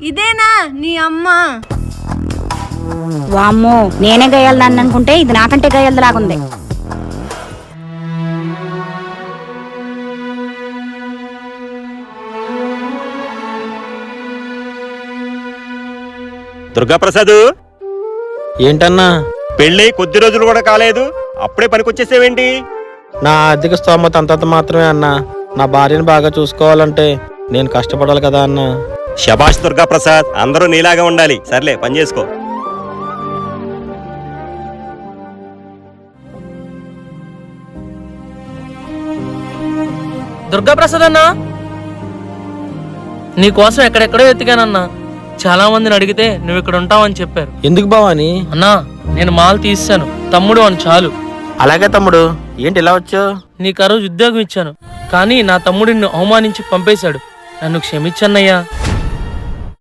ఇదేనా నీ అమ్మ? వామ్మో, నేనే గయ్యాలని అనుకుంటే ఇది నాకంటే గయ్యాలలాగుంది. దుర్గాప్రసాద్, ఏంటన్నా? పెళ్ళి కొద్ది రోజులు కూడా కాలేదు, అప్పుడే పనికొచ్చేసేవేంటి? నా ఆర్థిక స్తోమత అంతంత మాత్రమే అన్నా. నా భార్యను బాగా చూసుకోవాలంటే నేను కష్టపడాలి కదా అన్నా. శభాష్ దుర్గాప్రసాద్, అందరూ నీలాగా ఉండాలి. సర్లే, పని చేసుకో. దుర్గాప్రసాద్ అన్నా, నీకోసం ఎక్కడెక్కడో ఎత్తికానన్నా. చాలా మందిని అడిగితే నువ్వు ఇక్కడ ఉంటావని చెప్పారు. ఎందుకు బావాని? అన్నా, నేను మాల్ తీసాను, తమ్ముడు అని చాలు. అలాగే తమ్ముడు. ఏంటి ఇలా వచ్చావు? నీకు ఆ రోజు ఉద్యోగం ఇచ్చాను, కానీ నా తమ్ముడిని అవమానించి పంపేశాడు. నన్ను క్షమించన్నయ్యా.